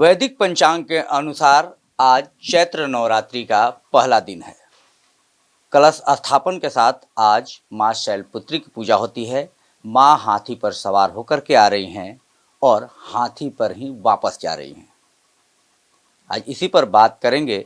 वैदिक पंचांग के अनुसार आज चैत्र नवरात्रि का पहला दिन है। कलश स्थापन के साथ आज माँ शैलपुत्री की पूजा होती है। माँ हाथी पर सवार होकर के आ रही हैं और हाथी पर ही वापस जा रही हैं। आज इसी पर बात करेंगे।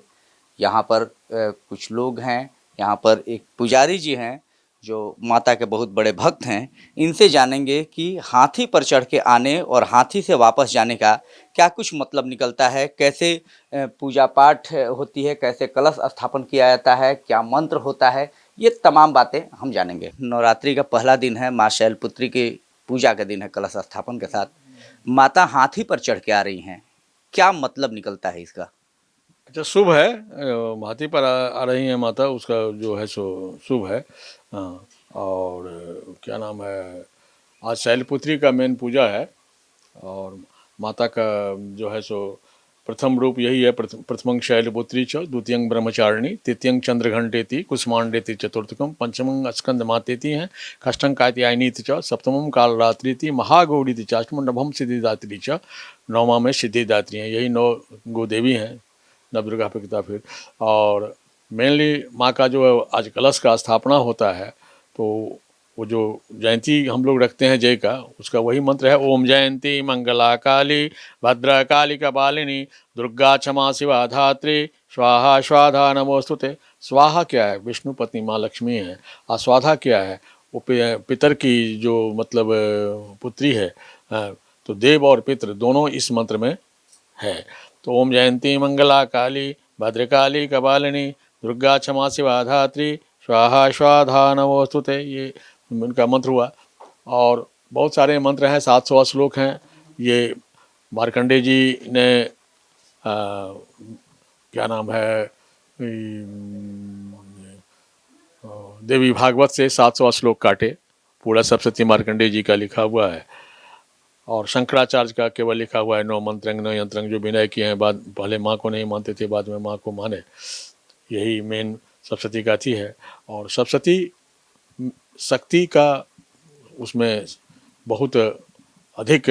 यहाँ पर कुछ लोग हैं, यहाँ पर एक पुजारी जी हैं जो माता के बहुत बड़े भक्त हैं। इनसे जानेंगे कि हाथी पर चढ़ के आने और हाथी से वापस जाने का क्या कुछ मतलब निकलता है, कैसे पूजा पाठ होती है, कैसे कलश स्थापन किया जाता है, क्या मंत्र होता है, ये तमाम बातें हम जानेंगे। नवरात्रि का पहला दिन है, माँ शैलपुत्री की पूजा का दिन है। कलश स्थापन के साथ माता हाथी पर चढ़ के आ रही हैं, क्या मतलब निकलता है इसका? अच्छा, शुभ है। हाथी पर आ रही हैं माता, उसका जो है सो शुभ है। हाँ, और क्या नाम है, आज शैलपुत्री का मेन पूजा है। और माता का जो है सो प्रथम रूप यही है। प्रथमं शैलपुत्री च, द्वितीयं ब्रह्मचारिणी, तृतीयं चंद्रघंटेति, कुष्मांडेति चतुर्थकम, पंचमं स्कंद मातेति हैं, षष्ठं कात्यायनीति च, सप्तमं कालरात्रिति, महागौरीति च, अष्टमं नभम सिद्धिदात्री च, नौमा में सिद्धिदात्री हैं। यही 9 गोदेवी हैं, नवदुर्गा प्रकृता। फिर और मेनली माँ का जो आज कलश का स्थापना होता है, तो वो जो जयंती हम लोग रखते हैं जय का, उसका वही मंत्र है, ओम जयंती मंगला काली भद्रा काली कपालिनी दुर्गा क्षमा शिवा धात्री स्वाहा स्वाधा नमोस्तुते। स्वाहा क्या है? विष्णु पत्नी माँ लक्ष्मी है। और स्वाधा क्या है? वो पितर की जो मतलब पुत्री है। तो देव और पितर दोनों इस मंत्र में है। तो ओम जयंती मंगला काली भद्रकाली कपालिनी दुर्गा क्षमा शिवा धात्री स्वाहा स्वाधा नमोस्तुते, ये उनका मंत्र हुआ। और बहुत सारे मंत्र हैं, 700 श्लोक हैं। ये मार्कंडे जी ने क्या नाम है, देवी भागवत से 700 श्लोक काटे। पूरा सप्तशती मार्कंडे जी का लिखा हुआ है। और शंकराचार्य का केवल लिखा हुआ है 9 मंत्रंग 9 यंत्रंग, जो विनय किए हैं। बाद पहले माँ को नहीं मानते थे, बाद में माँ को माने। यही मेन सप्तशती गाथी है। और सप्तशती शक्ति का उसमें बहुत अधिक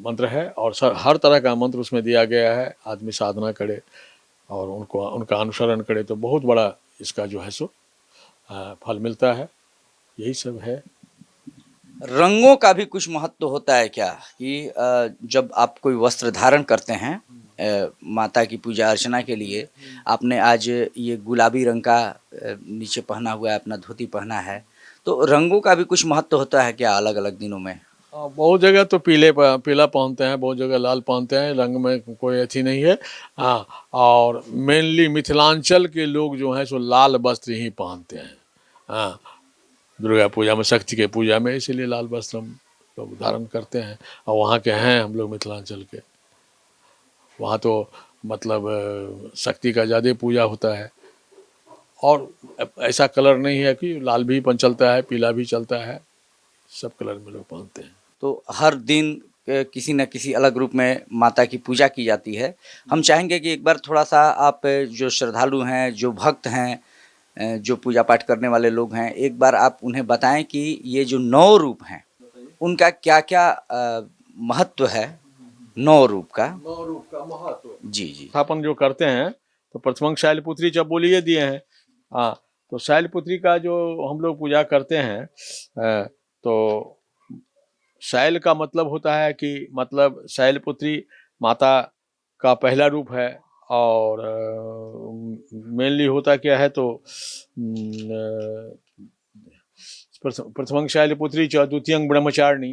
मंत्र है, और हर तरह का मंत्र उसमें दिया गया है। आदमी साधना करे और उनका अनुसरण करे तो बहुत बड़ा इसका जो है सो फल मिलता है। यही सब है। रंगों का भी कुछ महत्व होता है क्या कि जब आप कोई वस्त्र धारण करते हैं माता की पूजा अर्चना के लिए, आपने आज ये गुलाबी रंग का नीचे पहना हुआ है, अपना धोती पहना है, तो रंगों का भी कुछ महत्व होता है क्या अलग अलग दिनों में? बहुत जगह तो पीला पहनते हैं, बहुत जगह लाल पहनते हैं। रंग में कोई अच्छी नहीं है। हाँ, और मेनली मिथिलांचल के लोग जो हैं सो लाल वस्त्र ही पहनते हैं। हाँ, दुर्गा पूजा में, शक्ति के पूजा में, इसीलिए लाल वस्त्र हम लोग धारण करते हैं। और वहाँ के हैं हम लोग मिथिलांचल के, वहाँ तो मतलब शक्ति का ज़्यादा पूजा होता है। और ऐसा कलर नहीं है कि लाल भी चलता है, पीला भी चलता है, सब कलर में लोग पहनते हैं। तो हर दिन किसी न किसी अलग रूप में माता की पूजा की जाती है। हम चाहेंगे कि एक बार थोड़ा सा आप जो श्रद्धालु हैं, जो भक्त हैं, जो पूजा पाठ करने वाले लोग हैं, एक बार आप उन्हें बताएं कि ये जो 9 रूप हैं उनका क्या क्या महत्व है। 9 रूप का। 9 रूप का महत्व जी जी। स्थापन जो करते हैं, तो प्रथमं शैलपुत्री जब बोलिए दिए हैं। हाँ, तो शैलपुत्री का जो हम लोग पूजा करते हैं, तो शैल का मतलब होता है कि मतलब शैलपुत्री माता का पहला रूप है। और मेनली होता क्या है, तो प्रथमं शैलपुत्री च, द्वितीयं ब्रह्मचारिणी,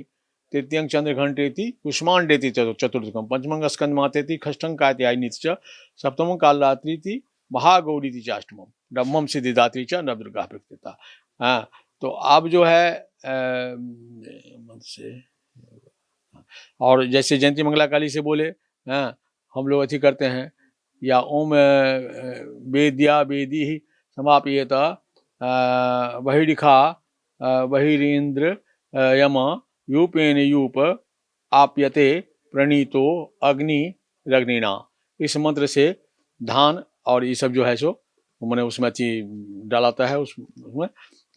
तृतीयं चंद्रघंटेति, कुष्मांडेति चतुर्थकम, पंचमं स्कंद मातेति, षष्ठं कात्यायनीति च, सप्तमं कालरात्रिति, महागौरीति च, अष्टमं नवमं सिद्धिदात्री च, नवदुर्गा प्रकृता। हाँ, तो अब जो है से, और जैसे जयंती मंगला काली से बोले, हाँ, हम लोग अच्छी करते हैं। या ओम वेद्या वेदी समाप्येत बहिरिखा बहिरीन्द्र यम यूपेन यूप आप्यते प्रणीतो अग्नि रग्निना। इस मंत्र से धान और ये सब जो है सो मैंने उसमें अच्छी डालाता है उसमें।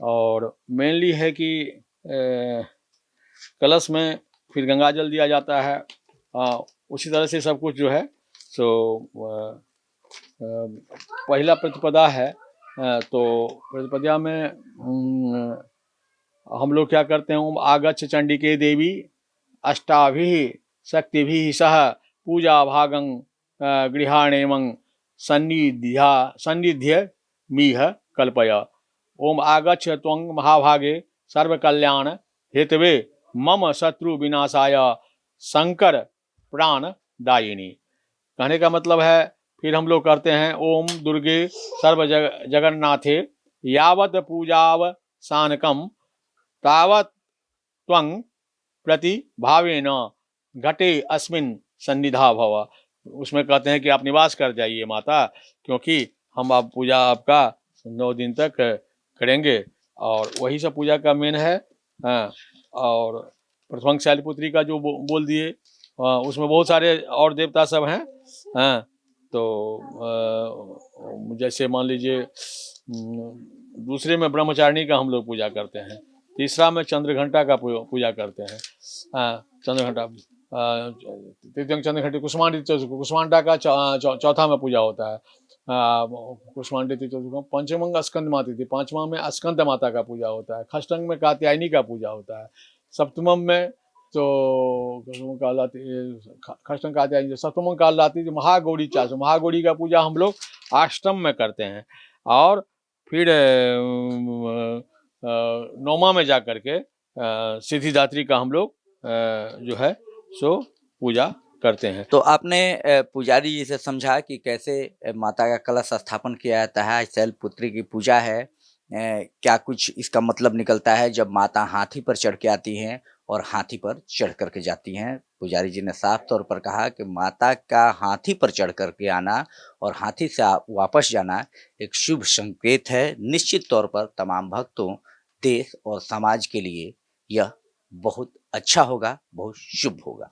और मेनली है कि कलश में फिर गंगा जल दिया जाता है। उसी तरह से सब कुछ जो है सो पहला प्रतिपदा है। तो प्रतिपदा में हम लोग क्या करते हैं, ओम आगच्छ चंडिके देवी अष्टाभिः शक्तिभिः सह पूजा भागं गृहाणेमं सन्निध्य मीह कल्पय। ओम आगच्छ त्वं महाभागे सर्वकल्याण हेतवे मम शत्रु विनाशाय शंकर प्राण दायिनी। कहने का मतलब है, फिर हम लोग करते हैं ओम दुर्गे सर्व जगन्नाथे यावत पूजाव सानकम तावत त्वं प्रति भावेन घटे अस्मिन सन्निधा भव। उसमें कहते हैं कि आप निवास कर जाइए माता, क्योंकि हम आप पूजा आपका 9 दिन तक करेंगे। और वही सब पूजा का मेन है। हाँ, और प्रथम शैलपुत्री का जो बोल दिए, उसमें बहुत सारे और देवता सब हैं। हाँ, तो जैसे मान लीजिए दूसरे में ब्रह्मचारिणी का हम लोग पूजा करते हैं, तीसरा में चंद्रघंटा का पूजा करते हैं। चंद्रघंटा तृतीय चंद्रघंटा कुष्मांडा का चौथा में पूजा होता है। कुष्मांडा पंचमंग स्कंद माता थी, पांचवा में स्कंद माता का पूजा होता है। खष्टंग में कात्यायनी का पूजा होता है। सप्तमम में तो खष्टंग कात्यायनी, सप्तमम काल लाती थी महागौरी चाश, महागौरी का पूजा हम लोग अष्टम में करते हैं। और फिर नौमा में जा करके सिद्धिदात्री का हम लोग जो है सो पूजा करते हैं। तो आपने पुजारी जी से समझा कि कैसे माता का कलश स्थापन किया जाता है, शैलपुत्री की पूजा है। क्या कुछ इसका मतलब निकलता है जब माता हाथी पर चढ़ के आती हैं और हाथी पर चढ़ करके जाती हैं। पुजारी जी ने साफ तौर पर कहा कि माता का हाथी पर चढ़ करके आना और हाथी से वापस जाना एक शुभ संकेत है। निश्चित तौर पर तमाम भक्तों, देश और समाज के लिए यह बहुत अच्छा होगा, बहुत शुभ होगा।